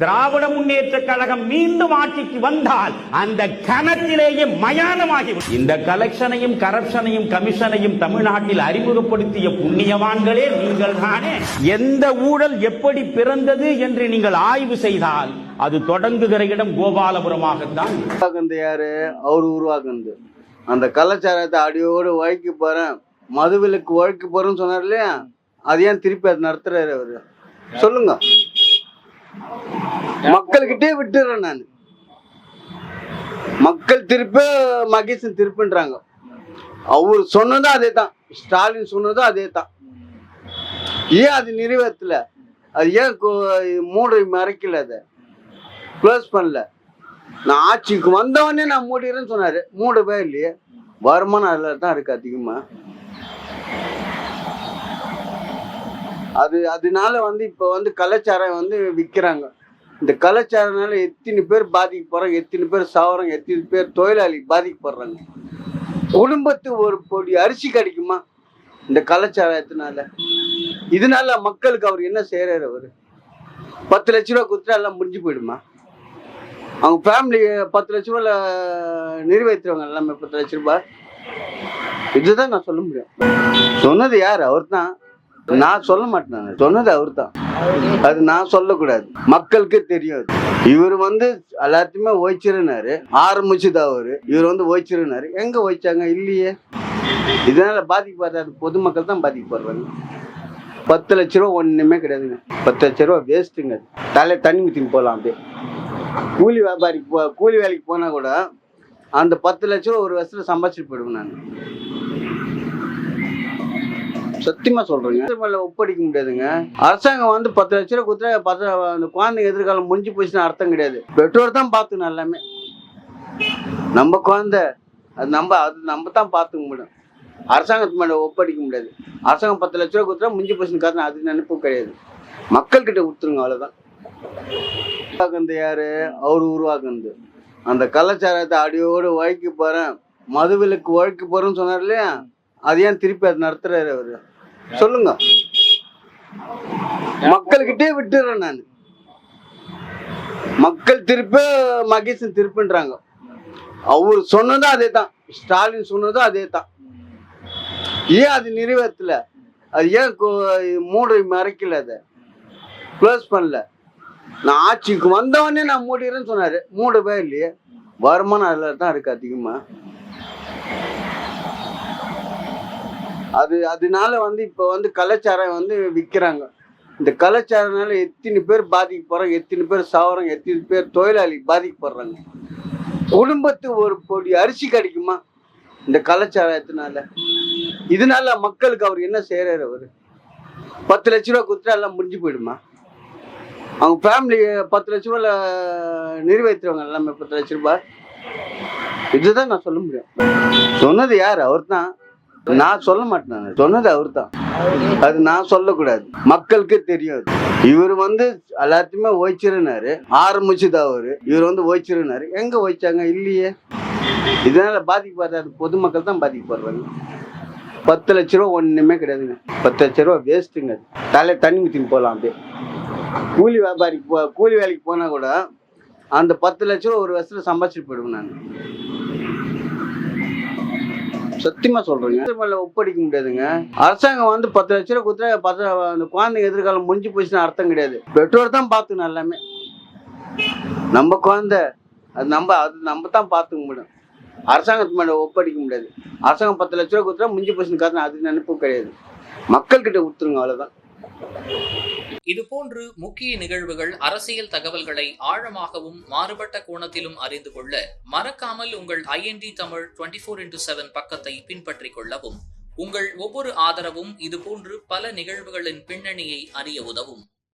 திராவிட முன்னேற்ற கழகம் மீண்டும் ஆட்சிக்கு வந்தால் அந்த கணத்திலேயே மயானமாகி இந்த கலெக்ஷனையும் கரப்ஷனையும் கமிஷனையும் தமிழ்நாட்டில் அறிமுகப்படுத்திய புண்ணியவான்களே நீங்கள் தானே. எந்த ஊழல் எப்படி பிறந்தது என்று நீங்கள் ஆய்வு செய்தால் அது தொடங்குகிற இடம் கோபாலபுரமாகத்தான். யாரு அவர் உருவாக்குனது அந்த கலாச்சாரத்தை அடியோடு ஒழிக்க போறேன், மதுவிலக்கு ஒழிக்க போறேன்னு சொன்னார் இல்லையா, அது ஏன் திருப்பி அது நடத்துறாரு அவரு சொல்லுங்க. மக்கள்கிட்டே விட்டுறேன் நான். மக்கள் திருப்ப மகேசன் திருப்புன்றாங்க. அவர் சொன்னதும் அதே தான், ஸ்டாலின் சொன்னதும் அதே தான். ஏன் அது நிறைவேற்றல? அது ஏன் மூடி மறைக்கல? அதை க்ளோஸ் பண்ணல. நான் ஆட்சிக்கு வந்தவனே நான் மூடிறேன்னு சொன்னாரு, மூடவே இல்லையே. வருமானம் அதில் தான் இருக்கு அதிகமா. அதனால இப்ப கலாச்சாரம் விற்கிறாங்க. இந்த கலாச்சாரனால எத்தனை பேர் பாதிக்கப்படுறாங்க, எத்தனை பேர் சாவறாங்க, எத்தனை பேர் தொழிலாளி பாதிக்கப்படுறாங்க. குடும்பத்துக்கு ஒரு பொடி அரிசி கிடைக்குமா இந்த கலாச்சாரத்தினால? இதனால மக்களுக்கு அவர் என்ன செய்யறாரு? அவரு 10 லட்ச ரூபா கொடுத்தா எல்லாம் முடிஞ்சு போயிடுமா? அவங்க ஃபேமிலி 10 லட்ச ரூபாயில நிறைவேற்றுவாங்க எல்லாமே. 10 லட்ச ரூபாய் இதுதான் நான் சொல்ல முடியும். சொன்னது யார்? அவர் தான். நான் சொல்ல மாட்டேன், சொன்னது அவர் தான். அது நான் சொல்லக்கூடாது, மக்களுக்கு தெரியும். இவர் எல்லாத்தையுமே ஓய்ச்சிருந்தாரு, ஆரம்பிச்சுது அவரு. இவர் ஓய்ச்சிருந்தாரு. எங்க ஓய்ச்சாங்க? இல்லையே. இதனால பாதிக்கப்படுறாரு பொதுமக்கள் தான் பாதிக்கப்படுறாங்க. 10 லட்ச ரூபா ஒண்ணுமே கிடையாதுங்க. 10 லட்ச ரூபா வேஸ்ட்டுங்க. தலையை தண்ணி ஊற்றின்னு போகலாம். அப்படியே கூலி வேலைக்கு போனா கூட அந்த 10 லட்ச ரூபா ஒரு வருஷத்துல சம்பாதிச்சுட்டு போயிடுவேன் நான். சத்தியமா சொல்றேங்க, ஒப்படைக்க முடியாதுங்க. அரசாங்கம் 10 லட்ச ரூபா கொடுத்தா அந்த குழந்தைங்க எதிர்காலம் முடிஞ்சு போச்சுன்னு அர்த்தம் கிடையாது. பெற்றோர் தான் பார்த்துக்கணும் எல்லாமே. நம்ம குழந்தை அது நம்ம தான் பார்த்துக்க முடியும். அரசாங்கத்து மேல ஒப்படைக்க முடியாது. அரசாங்கம் 10 லட்ச ரூபா கொடுத்தா முடிஞ்சு போச்சுன்னு காரணம் அது நினைப்பும் கிடையாது. மக்கள் கிட்ட கொடுத்துருங்க, அவ்வளவுதான். யாரு? அவர் உருவாக்குனது அந்த கலாச்சாரத்தை அடியோடு ஒழிக்க போறேன், மதுவிலக்கு ஒழிக்க போறேன்னு சொன்னார் இல்லையா, அது ஏன் திருப்பி அது நடத்துறாரு அவரு சொல்லுங்க. மக்கள்கிட்டே விட்டுறேன் நான். மக்கள் திருப்ப மகேசன் திருப்புன்றாங்க. அவர் சொன்னதும் அதே தான், ஸ்டாலின் சொன்னதும் அதே தான். ஏன் அது நிறைவேற்றல? அது ஏன் மூடி மறைக்கல? அதை க்ளோஸ் பண்ணல. நான் ஆட்சிக்கு வந்தவனே நான் மூடிறேன்னு சொன்னாரு, மூடவே இல்லையே. வருமானம் அதில் தான் இருக்கு அதிகமா. அதனால இப்ப கலாச்சாரம் விற்கிறாங்க. இந்த கலாச்சாரனால எத்தனை பேர் பாதிக்கப்படுறாங்க, எத்தனை பேர் சாவறாங்க, எத்தனை பேர் தொழிலாளி பாதிக்கப்படுறாங்க. குடும்பத்துக்கு ஒரு பொடி அரிசி கிடைக்குமா இந்த கலாச்சாரத்தினால? இதனால மக்களுக்கு அவர் என்ன செய்யறாரு? அவரு 10 லட்ச ரூபா கொடுத்தா எல்லாம் முடிஞ்சு போயிடுமா? அவங்க ஃபேமிலி 10 லட்ச ரூபாயில நிறைவேற்றுவாங்க எல்லாமே. 10 லட்ச ரூபாய் இதுதான் நான் சொல்ல முடியும். சொன்னது யார்? அவர் தான். நான் சொல்ல மாட்டேன், சொன்னது அவர் தான். அது நான் சொல்லக்கூடாது, மக்களுக்கு தெரியும். இவர் எல்லாத்தையுமே ஓய்ச்சிருந்தாரு, ஆரம்பிச்சுது அவரு. இவர் ஓய்ச்சிருந்தாரு. எங்க ஓய்ச்சாங்க? இல்லையே. இதனால பாதிக்கப்படுறாரு பொதுமக்கள் தான் பாதிக்கப்படுறாங்க. 10 லட்ச ரூபா ஒண்ணுமே கிடையாதுங்க. 10 லட்ச ரூபா வேஸ்ட்டுங்க. தலையை தண்ணி ஊற்றின்னு போகலாம். அப்படியே கூலி வேலைக்கு போனா கூட அந்த 10 லட்ச ரூபா ஒரு வருஷத்துல சம்பாதிச்சுட்டு போயிடுவேன் நான். சத்தியமா சொல்றேங்க, ஒப்படைக்க முடியாதுங்க. அரசாங்கம் 10 லட்ச ரூபா கொடுத்தா அந்த குழந்தைங்க எதிர்காலம் முடிஞ்சு போச்சுன்னு அர்த்தம் கிடையாது. பெற்றோர் தான் பார்த்துக்கணும் எல்லாமே. நம்ம குழந்தை அது நம்ம தான் பார்த்துக்க முடியும். அரசாங்கத்து மேல ஒப்படைக்க முடியாது. அரசாங்கம் 10 லட்ச ரூபா கொடுத்தா முடிஞ்சு போச்சுன்னு காரணம் அது நினைப்பும் கிடையாது. மக்கள் கிட்ட கொடுத்துருங்க, அவ்வளவுதான். இதுபோன்று முக்கிய நிகழ்வுகள், அரசியல் தகவல்களை ஆழமாகவும் மாறுபட்ட கோணத்திலும் அறிந்து கொள்ள மறக்காமல் உங்கள் IND தமிழ் 24x7 பக்கத்தை பின்பற்றிக் கொள்ளவும். உங்கள் ஒவ்வொரு ஆதரவும் இதுபோன்று பல நிகழ்வுகளின் பின்னணியை அறிய உதவும்.